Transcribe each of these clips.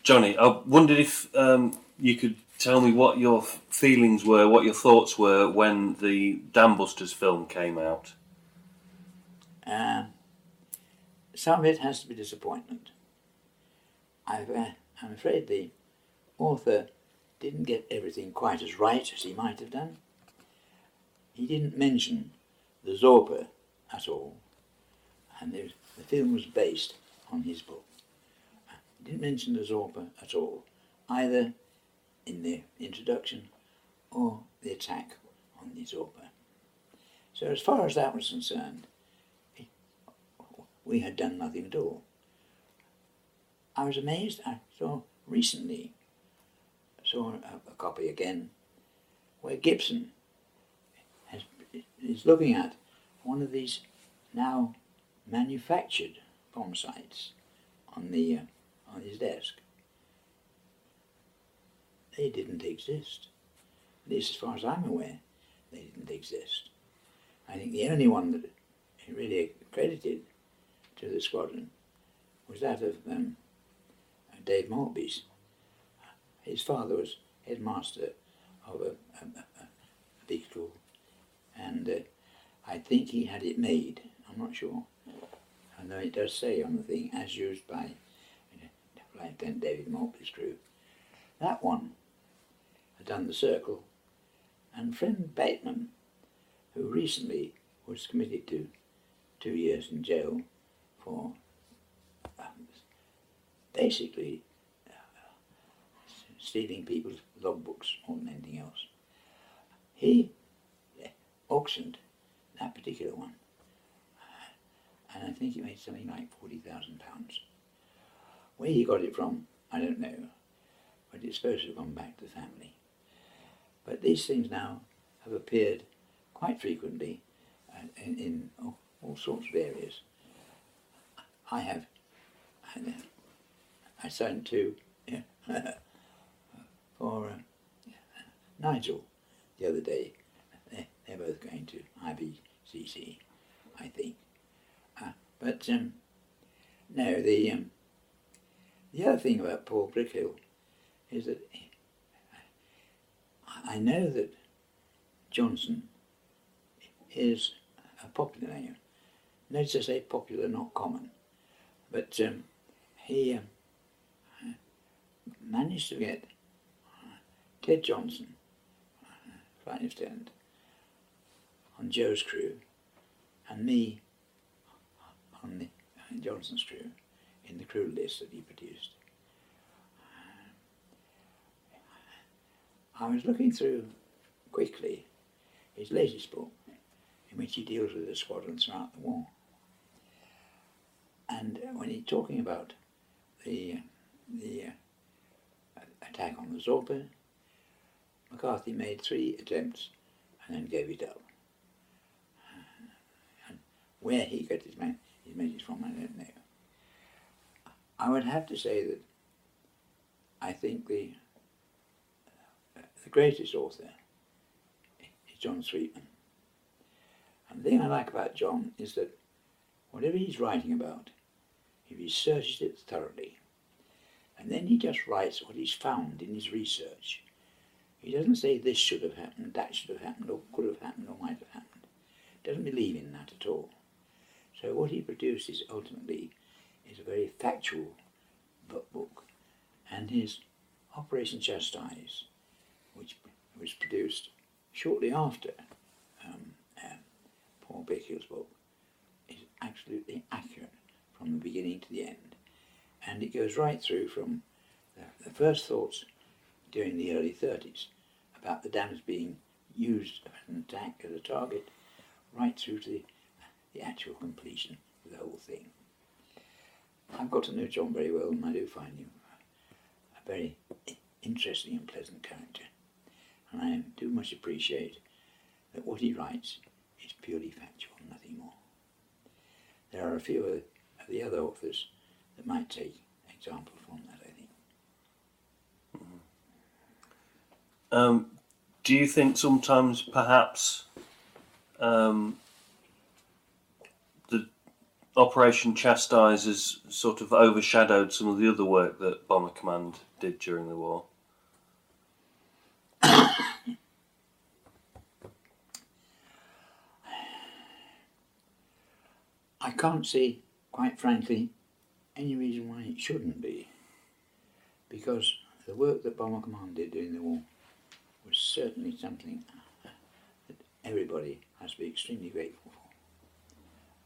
Johnny, I wondered if you could tell me what your feelings were, what your thoughts were when the Dam Busters film came out. Some of it has to be disappointment. I'm afraid the author didn't get everything quite as right as he might have done. He didn't mention the Sorpe at all, and the film was based on his book. He didn't mention the Sorpe at all, either in the introduction or the attack on the Sorpe. So as far as that was concerned, we had done nothing at all. I was amazed. I recently saw a copy again where Gibson is looking at one of these now manufactured bomb sites on his desk. They didn't exist. At least as far as I'm aware, they didn't exist. I think the only one that really accredited to the squadron was that of Dave Maltby's. His father was headmaster of a big school, and I think he had it made. I'm not sure. I know it does say on the thing, as used by Lieutenant David Maltby's crew. That one had done the circle, and friend Bateman, who recently was committed to 2 years in jail for basically stealing people's logbooks more than anything else. He auctioned that particular one, and I think he made something like £40,000. Where he got it from, I don't know, but it's supposed to have gone back to the family. But these things now have appeared quite frequently in all sorts of areas. I signed two for Nigel the other day. They're both going to IBCC, I think. But no, the other thing about Paul Brickhill is that I know that Johnson is a popular name. Notice I say popular, not common. But he managed to get Ted Johnson, flight lieutenant, on Joe's crew, and me on Johnson's crew, in the crew list that he produced. I was looking through quickly his latest book, in which he deals with the squadron throughout the war. And when he's talking about the attack on the Sorpe, McCarthy made 3 attempts and then gave it up. And where he got his message from, I don't know. I would have to say that I think the greatest author is John Sweetman. And the thing I like about John is that whatever he's writing about, he researches it thoroughly, and then he just writes what he's found in his research. He doesn't say this should have happened, that should have happened, or could have happened, or might have happened. He doesn't believe in that at all. So what he produces ultimately is a very factual book, and his Operation Chastise, which was produced shortly after Paul Brickill's book, is absolutely accurate from the beginning to the end. And it goes right through from the first thoughts during the early 30s about the dams being used as an attack, as a target, right through to the actual completion of the whole thing. I've got to know John very well, and I do find him a very interesting and pleasant character. And I do much appreciate that what he writes is purely factual, nothing more. There are a few of the other authors that might take example from that, I think. Do you think sometimes perhaps the Operation Chastise has sort of overshadowed some of the other work that Bomber Command did during the war? I can't see, quite frankly, any reason why it shouldn't be, because the work that Bomber Command did during the war was certainly something that everybody has to be extremely grateful for.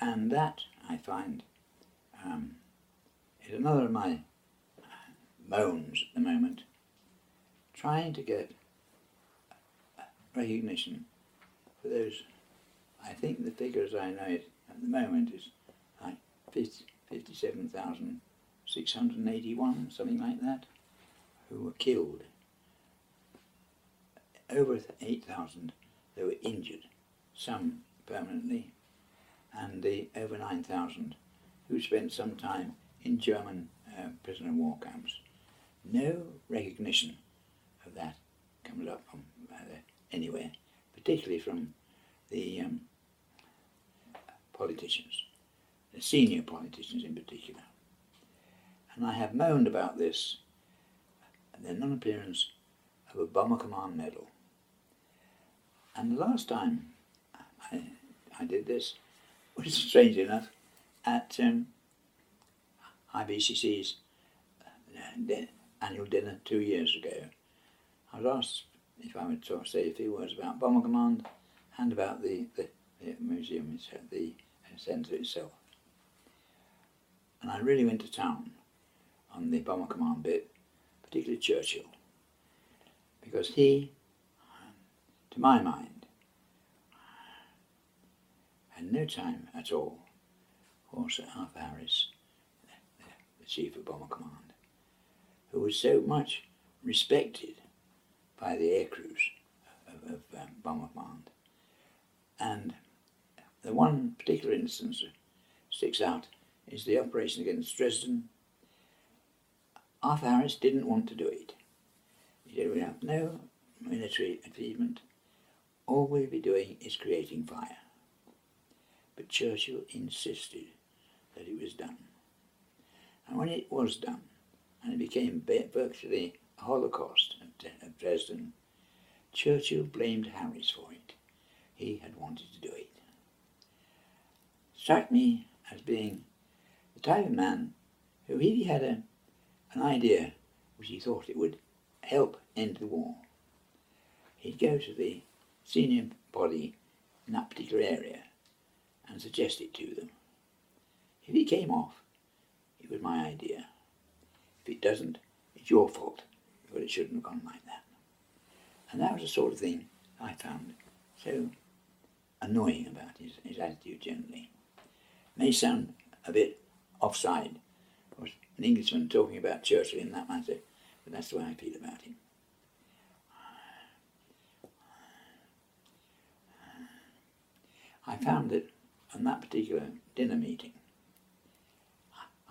And that, I find, is another of my moans at the moment, trying to get recognition for those. I think the figures I know it at the moment is like 57,681, something like that, who were killed. Over 8,000 that were injured, some permanently, and the over 9,000 who spent some time in German prisoner of war camps. No recognition of that comes up from anywhere, particularly from the politicians, the senior politicians in particular. And I have moaned about this, the non-appearance of a Bomber Command medal. And the last time I did this was, strangely enough, at IBCC's annual dinner 2 years ago. I was asked if I would sort of say a few words about Bomber Command and about the museum itself, the centre itself. And I really went to town on the Bomber Command bit, particularly Churchill, because he, to my mind, had no time at all for Sir Arthur Harris, the Chief of Bomber Command, who was so much respected by the air crews of Bomber Command. And the one particular instance that sticks out is the operation against Dresden. Arthur Harris didn't want to do it. He said, we have no military achievement. All we'll be doing is creating fire. But Churchill insisted that it was done. And when it was done, and it became virtually a holocaust at Dresden, Churchill blamed Harris for it. He had wanted to do it. Struck me as being the type of man who, if he had an idea which he thought it would help end the war, he'd go to the senior body in that particular area and suggest it to them. If it came off, it was my idea. If it doesn't, it's your fault, because it shouldn't have gone like that. And that was the sort of thing I found so annoying about his attitude generally. It may sound a bit offside, of course, an Englishman talking about Churchill in that matter, but that's the way I feel about him. I found that on that particular dinner meeting,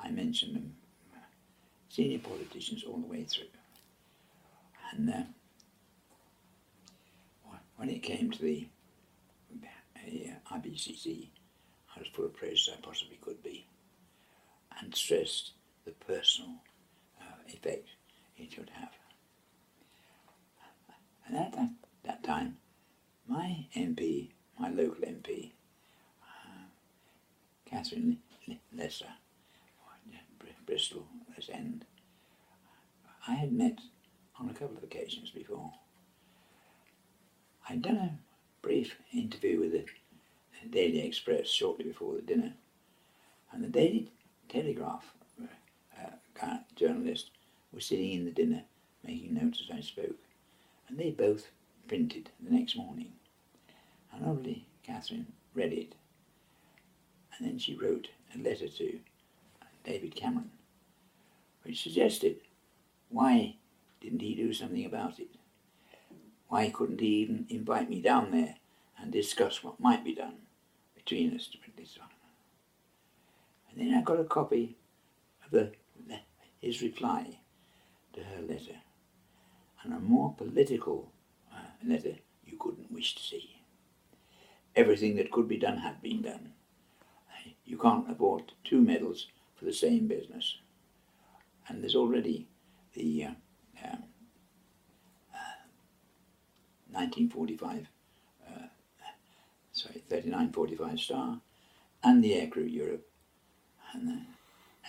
I mentioned them, senior politicians all the way through. And when it came to the IBCC, I was full of praise as I possibly could be, and stressed the personal effect it should have. And at that time, my MP, my local MP, Catherine Lesser, Bristol, West End, I had met on a couple of occasions before. I'd done a brief interview with the Daily Express shortly before the dinner, and the Daily Telegraph journalist was sitting in the dinner making notes as I spoke, and they both printed the next morning. And lovely Catherine read it, and then she wrote a letter to David Cameron, which suggested, why didn't he do something about it? Why couldn't he even invite me down there and discuss what might be done between us to put this on? And then I got a copy of his reply to her letter, and a more political letter you couldn't wish to see. Everything that could be done had been done. you can't afford 2 medals for the same business. And there's already the 3945 star, and the Aircrew Europe,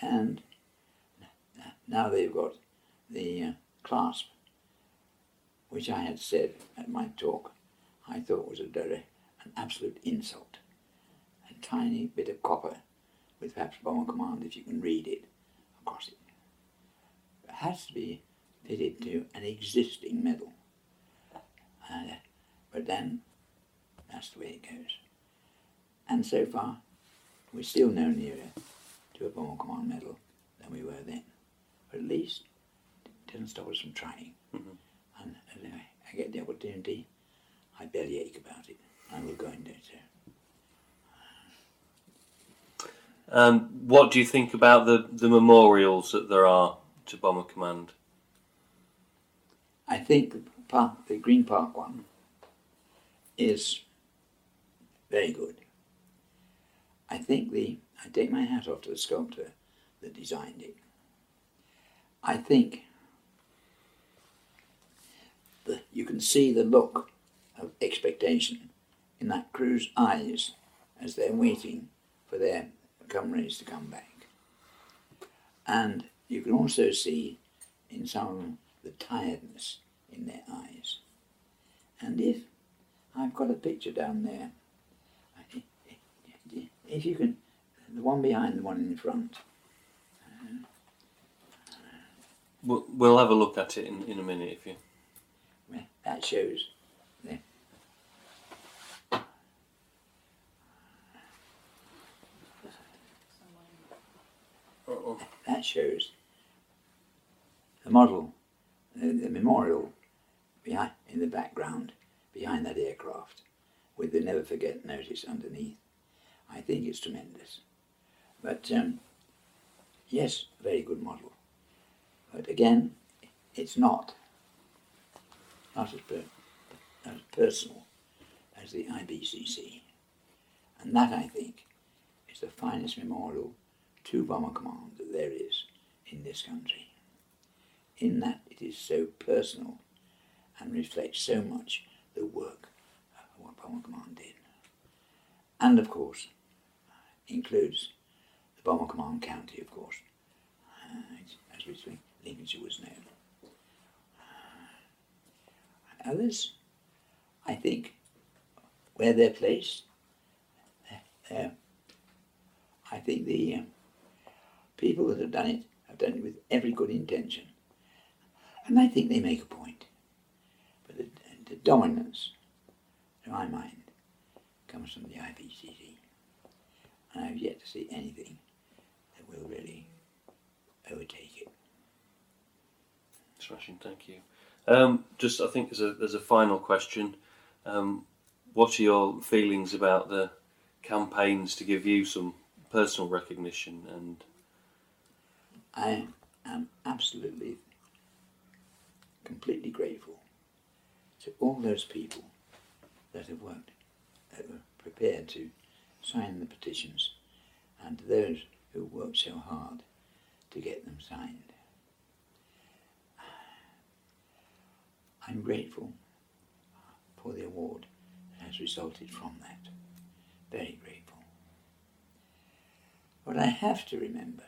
and now they've got the clasp, which I had said at my talk I thought was an absolute insult. A tiny bit of copper with perhaps Bomber Command, if you can read it, across it. It has to be fitted to an existing medal. But then, that's the way it goes. And so far, we're still no nearer to a Bomber Command medal than we were then. But at least, it doesn't stop us from trying. Mm-hmm. And as I get the opportunity, I bellyache about it. I will go and do so. What do you think about the memorials that there are to Bomber Command? I think the Green Park one is very good. I take my hat off to the sculptor that designed it. I think that you can see the look of expectation in that crew's eyes as they're waiting for their comrades to come back. And you can also see in some of them the tiredness in their eyes. And if I've got a picture down there, if you can, the one behind the one in front. We'll have a look at it in a minute if you. That shows there. That shows the model, the memorial behind in the background behind that aircraft, with the never forget notice underneath. I think it's tremendous. But yes, very good model. But again, it's not as personal as the IBCC. And that, I think, is the finest memorial to Bomber Command that there is in this country. In that it is so personal and reflects so much the work of what Bomber Command did. And of course, includes the Bomber Command County, of course, as we think Lincolnshire was known. Others, I think, where they're placed, I think the people that have done it with every good intention. And I think they make a point. But the dominance, to my mind, comes from the IBCC. And I've yet to see anything that will really overtake it. Smashing, thank you. Just, I think there's a final question. What are your feelings about the campaigns to give you some personal recognition? And I am absolutely, completely grateful to all those people that have worked, that were prepared to sign the petitions, and to those who worked so hard to get them signed. I'm grateful for the award that has resulted from that. Very grateful. But I have to remember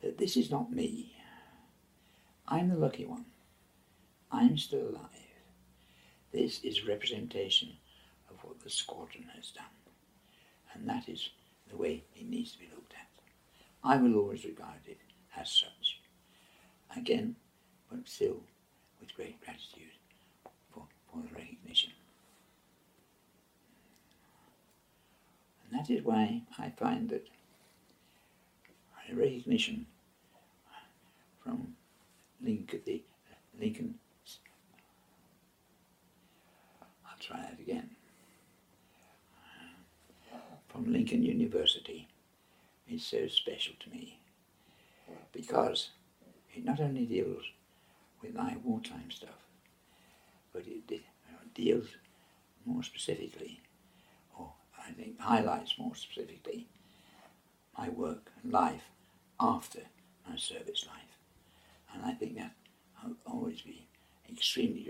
that this is not me. I'm the lucky one. I'm still alive. This is representation of what the squadron has done. And that is the way it needs to be looked at. I will always regard it as such. Again, but still with great gratitude for the recognition. And that is why I find that a recognition from Lincoln, I'll try that again, from Lincoln University is so special to me, because it not only deals with my wartime stuff, but it deals more specifically, or I think, highlights more specifically my work and life after my service life. And I think that I'll always be extremely